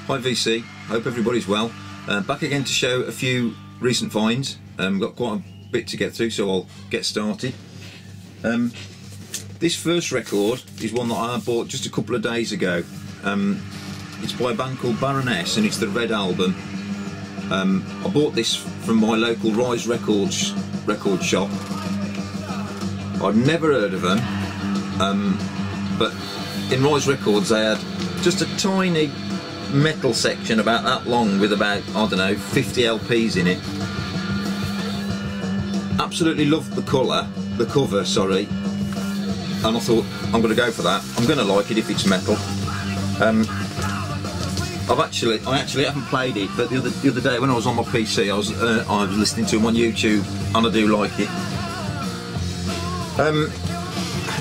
Hi VC, hope everybody's well. Back again to show a few recent finds. Got quite a bit to get through, so I'll get started. This first record is one that I bought just a couple of days ago. It's by a band called Baroness and it's the Red album. I bought this from my local Reissues record shop. I'd never heard of them, but in Reissues Records they had just a tiny metal section about that long with about, I don't know, 50 LPs in it. Absolutely loved the cover, sorry, and I thought I'm going to go for that. I'm going to like it if it's metal. I actually haven't played it, but the other day when I was on my PC, I was listening to them on YouTube, and I do like it.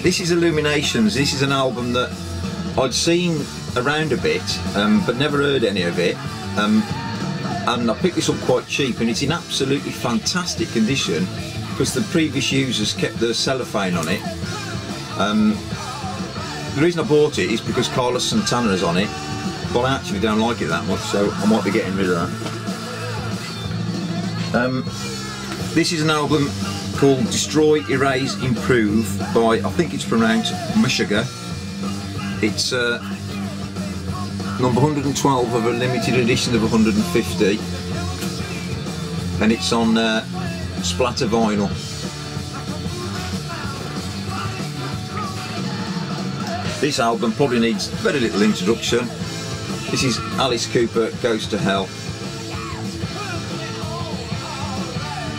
This is Illuminations. This is an album that I'd seen around a bit, but never heard any of it. And I picked this up quite cheap, and it's in absolutely fantastic condition because the previous users kept the cellophane on it. The reason I bought it is because Carlos Santana is on it, but I actually don't like it that much, so I might be getting rid of that. This is an album called Destroy, Erase, Improve by, I think it's pronounced Meshuggah. It's number 112 of a limited edition of 150, and it's on splatter vinyl. This album probably needs very little introduction. This is Alice Cooper Goes to Hell.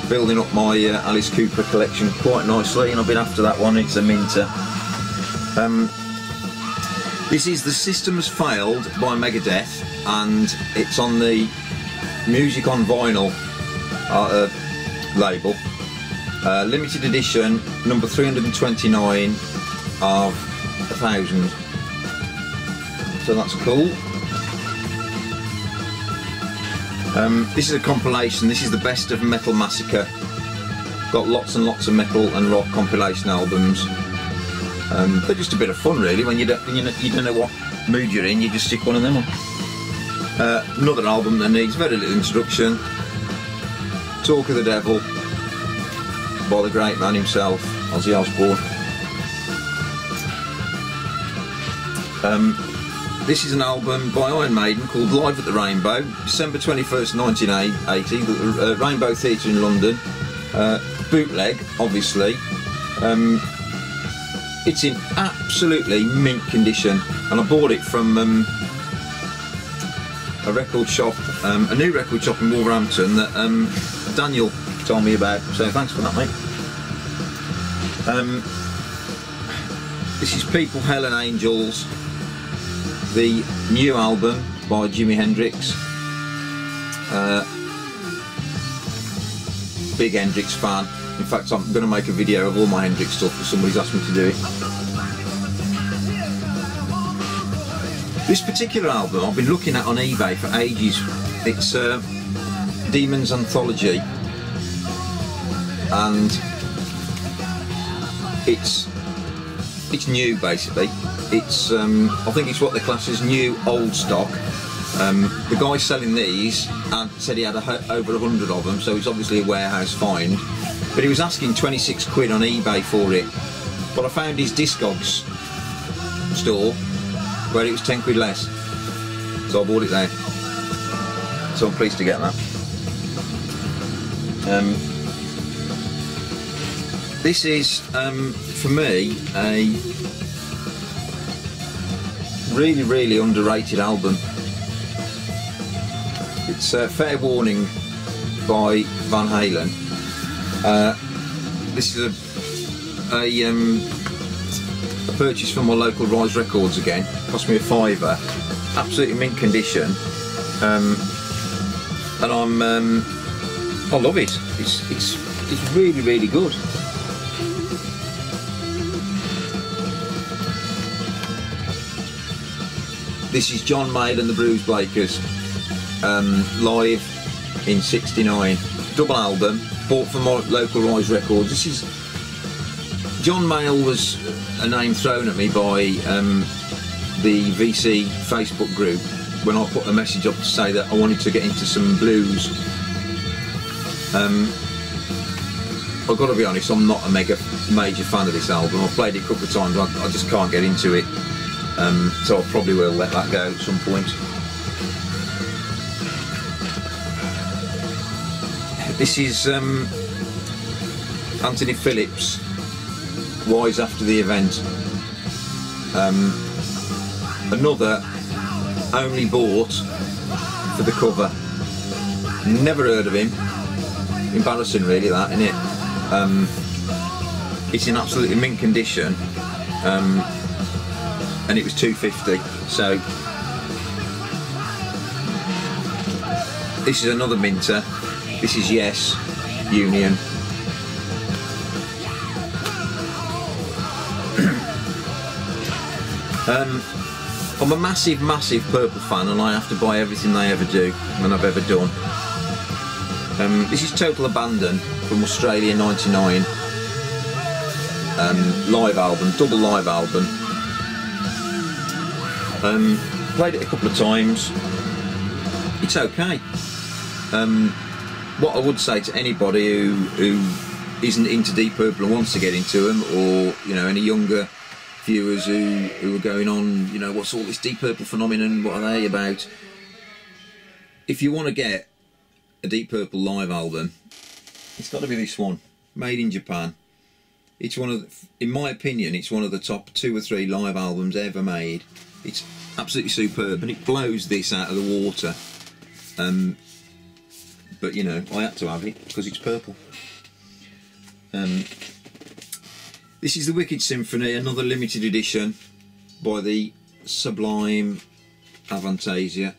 Building up my Alice Cooper collection quite nicely, and I've been after that one. It's a minter. This is The System Has Failed by Megadeth, and it's on the Music on Vinyl label. Limited edition, number 329 of 1,000. So that's cool. This is a compilation. This is the Best of Metal Massacre. Got lots and lots of metal and rock compilation albums. They're just a bit of fun, really. When you don't know what mood you're in, you just stick one of them on. Another album that needs very little introduction. Talk of the Devil by the great man himself, Ozzy Osbourne. This is an album by Iron Maiden called Live at the Rainbow, December 21st, 1980, the Rainbow Theatre in London. Bootleg, obviously. It's in absolutely mint condition, and I bought it from a record shop, a new record shop in Wolverhampton that Daniel told me about, so thanks for that, mate. This is People, Hell and Angels, the new album by Jimi Hendrix. Big Hendrix fan. In fact, I'm going to make a video of all my Hendrix stuff because somebody's asked me to do it. This particular album I've been looking at on eBay for ages. It's Demons Anthology, and it's new basically. It's I think it's what they class as new old stock. The guy selling these said he had over 100 of them, so it's obviously a warehouse find. But he was asking 26 quid on eBay for it. But I found his Discogs store where it was 10 quid less. So I bought it there. So I'm pleased to get that. This is, for me, a really, really underrated album. It's Fair Warning by Van Halen. This is a purchase from my local Rise Records again. Cost me a £5. Absolutely mint condition, and I love it. It's really, really good. This is John Mayall and the Bruise Breakers, live in '69. Double album, bought from my local Rise Records. This is John Mayall was a name thrown at me by the VC Facebook group, when I put a message up to say that I wanted to get into some blues. I've got to be honest, I'm not a major fan of this album. I've played it a couple of times, I just can't get into it. So I probably will let that go at some point. This is Anthony Phillips, Wise After the Event. Another only bought for the cover. Never heard of him. Embarrassing really, that, isn't it? It's in absolutely mint condition, and it was $2.50. So this is another minter. This is Yes, Union. I'm a massive Purple fan, and I have to buy everything they ever do and I've ever done. This is Total Abandon from Australia, '99. Live album, double live album. Played it a couple of times. It's okay. What I would say to anybody who isn't into Deep Purple and wants to get into them, or any younger viewers who are going on, what's all this Deep Purple phenomenon, what are they about? If you want to get a Deep Purple live album, it's got to be this one, made in Japan. It's one of in my opinion, it's one of the top 2 or 3 live albums ever made. It's absolutely superb, and it blows this out of the water. But I had to have it because it's Purple. This is the Wicked Symphony, another limited edition by the sublime Avantasia.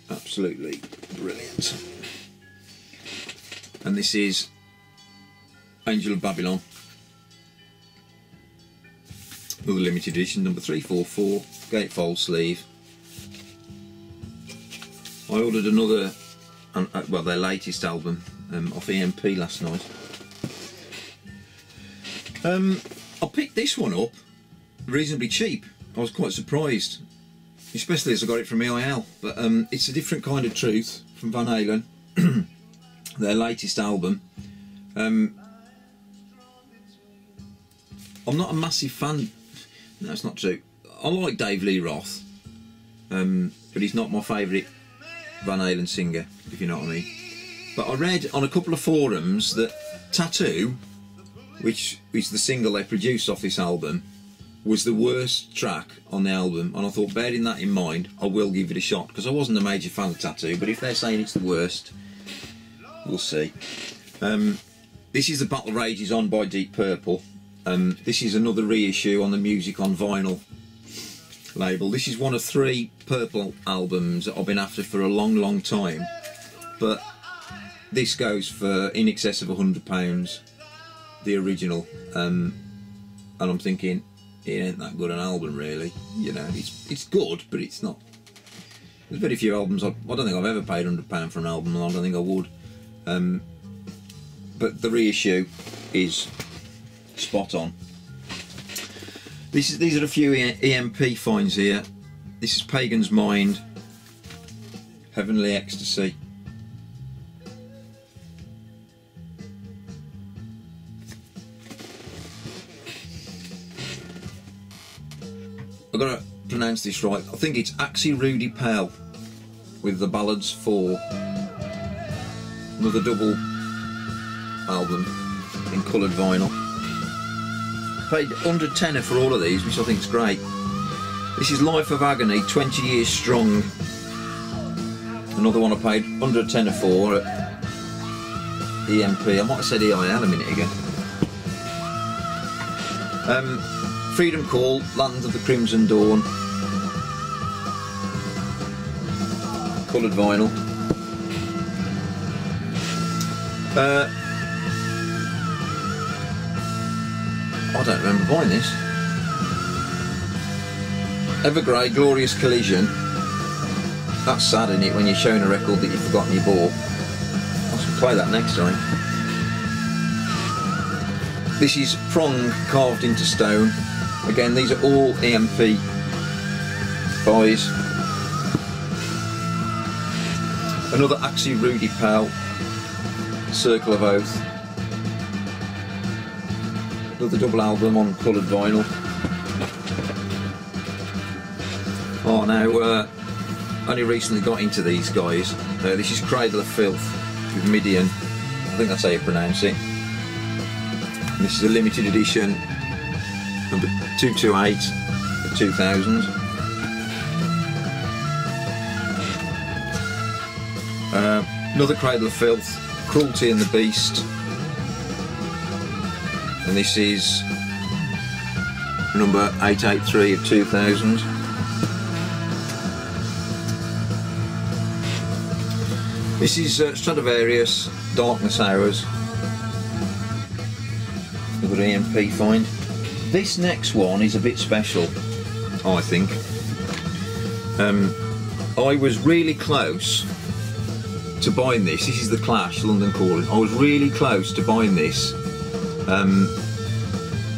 Absolutely brilliant. And this is Angel of Babylon, another limited edition, number 344, gatefold sleeve. I ordered another, well, their latest album off EMP last night. I picked this one up reasonably cheap. I was quite surprised, especially as I got it from EIL. But it's a different kind of truth from Van Halen, their latest album. I'm not a massive fan. No, it's not true. I like Dave Lee Roth, but he's not my favourite Van Halen singer, if you know what I mean. But I read on a couple of forums that Tattoo, which is the single they produced off this album, was the worst track on the album, and I thought, bearing that in mind, I will give it a shot, because I wasn't a major fan of Tattoo, but if they're saying it's the worst, we'll see. This is The Battle Rages On by Deep Purple. This is another reissue on the Music on Vinyl label. This is one of 3 Purple albums that I've been after for a long time, but this goes for in excess of £100, the original, and I'm thinking, it ain't that good an album really. It's good, but it's not. There's very few albums I don't think I've ever paid £100 for an album, and I don't think I would. But the reissue is spot on. These are a few EMP finds here. This is Pagan's Mind, Heavenly Ecstasy. I've got to pronounce this right. I think it's Axie Rudy Pell with the Ballads 4. Another double album in coloured vinyl. Paid £110 for all of these, which I think is great. This is Life of Agony, 20 Years Strong. Another one I paid £110 for at EMP. I might have said EIL a minute ago. Freedom Call, Land of the Crimson Dawn. Coloured vinyl. I don't remember buying this. Evergrey, Glorious Collision. That's sad, isn't it, when you're showing a record that you've forgotten you bought. I should play that next time. This is Prong, Carved into Stone. Again, these are all EMP hi-fis. Another Axie Rudy Pal, Circle of Oath. Another double album on coloured vinyl. Oh, now, only recently got into these guys. This is Cradle of Filth with Midian. I think that's how you pronounce it. And this is a limited edition, number 228 of 2000. Another Cradle of Filth, Cruelty and the Beast. And this is number 883 of 2000. This is Stradivarius, Darkness Hours. Another EMP find. This next one is a bit special, I think. I was really close to buying this. This is the Clash, London Calling. I was really close to buying this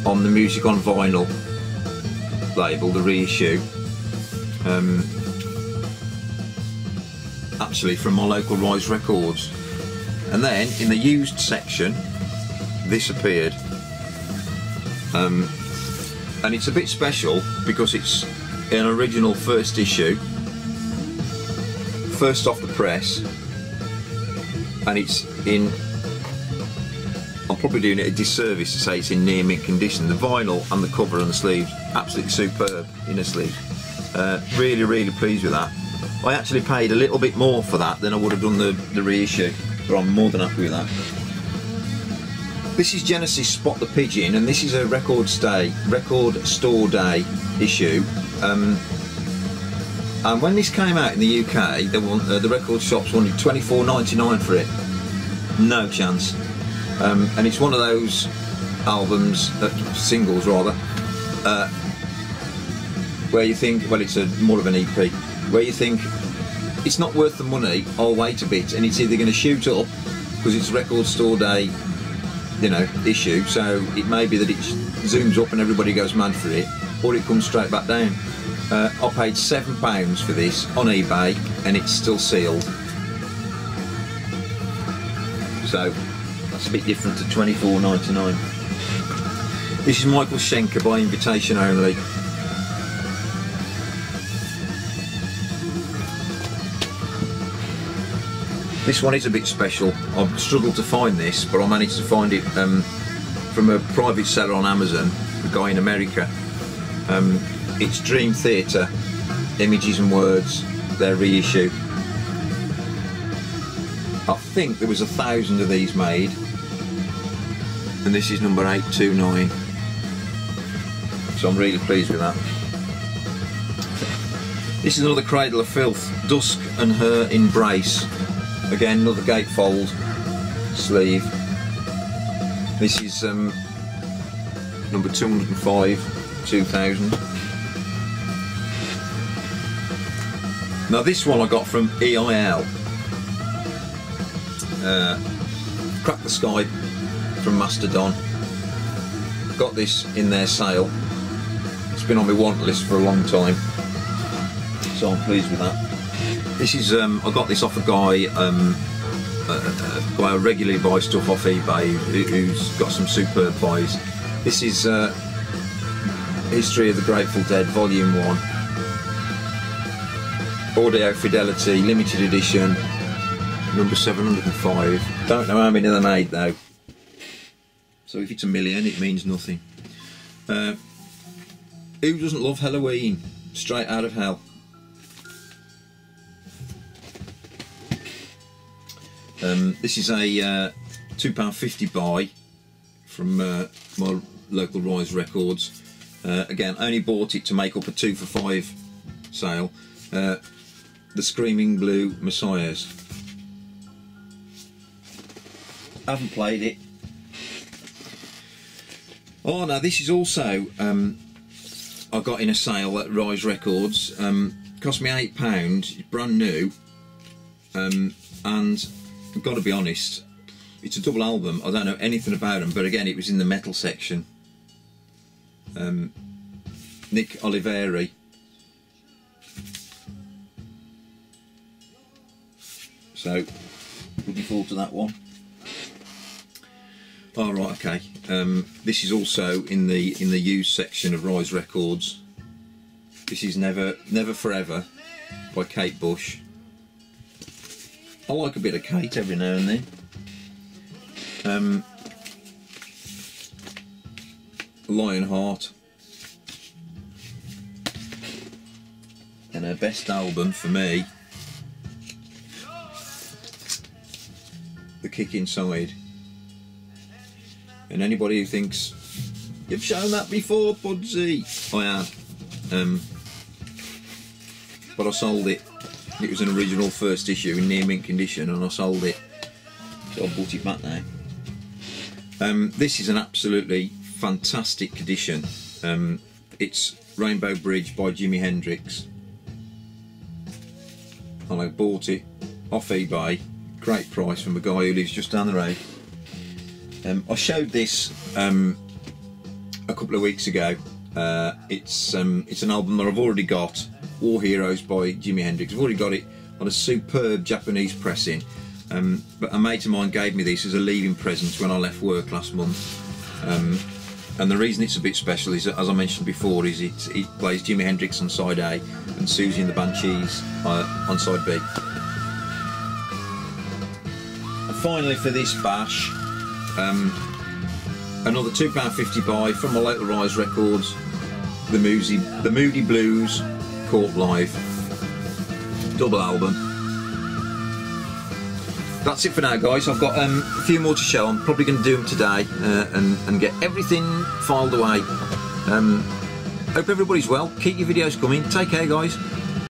on the Music on Vinyl label, the reissue. Actually from my local Rise Records. And then in the used section, this appeared. And it's a bit special because it's an original first issue, first off the press, and it's in, I'm probably doing it a disservice to say it's in near mint condition. The vinyl and the cover and the sleeves, absolutely superb inner sleeve. Really, really pleased with that. I actually paid a little bit more for that than I would have done the reissue, but I'm more than happy with that. This is Genesis Spot the Pigeon, and this is a record store day issue. And when this came out in the UK, the record shops wanted $24.99 for it. No chance. And it's one of those albums, singles rather, where you think, well, it's more of an EP, where you think it's not worth the money, I'll wait a bit, and it's either going to shoot up because it's record store day, you know, issue, so it may be that it zooms up and everybody goes mad for it, or it comes straight back down. I paid £7 for this on eBay and it's still sealed, so that's a bit different to $24.99. This is Michael Schenker, by invitation only. This one is a bit special. I've struggled to find this, but I managed to find it from a private seller on Amazon, a guy in America. It's Dream Theater, Images and Words, their reissue. I think there was 1,000 of these made, and this is number 829. So I'm really pleased with that. This is another Cradle of Filth, Dusk and Her Embrace. Again, another gatefold sleeve. This is number 205, 2000. Now this one I got from EIL. Crack the Sky from Mastodon. Got this in their sale. It's been on my want list for a long time, so I'm pleased with that. This is, I got this off a guy, I regularly buy stuff off eBay, who's got some superb buys. This is History of the Grateful Dead, Volume 1. Audio Fidelity, limited edition, number 705. Don't know how many they made though. So if it's 1 million, it means nothing. Who doesn't love Halloween? Straight Out of Hell. This is a £2.50 buy from my local Rise Records. Again, only bought it to make up a 2 for 5 sale. The Screaming Blue Messiahs. Haven't played it. Oh, now this is also I got in a sale at Rise Records. Cost me £8, brand new, and I've got to be honest, it's a double album. I don't know anything about them, but again, it was in the metal section. Nick Oliveri, So looking forward to that one. All right, okay. This is also in the used section of Rise Records. This is Never Forever by Kate Bush. I like a bit of Kate every now and then. Lionheart, and her best album for me, The Kick Inside. And anybody who thinks you've shown that before, Budsy, I have. But I sold it. It was an original first issue in near mint condition, and I sold it, so I bought it back now. This is an absolutely fantastic edition. It's Rainbow Bridge by Jimi Hendrix, and I bought it off eBay, great price, from a guy who lives just down the road. I showed this a couple of weeks ago. It's an album that I've already got, War Heroes by Jimi Hendrix. I've already got it on a superb Japanese pressing, but a mate of mine gave me this as a leaving present when I left work last month. And the reason it's a bit special is, as I mentioned before, is it plays Jimi Hendrix on side A and Susie and the Banshees on side B. And finally for this bash, another £2.50 buy from my local Rise Records, the Moody Blues Caught Live double album. That's it for now, guys. I've got a few more to show. I'm probably going to do them today and get everything filed away. Hope everybody's well. Keep your videos coming. Take care, guys.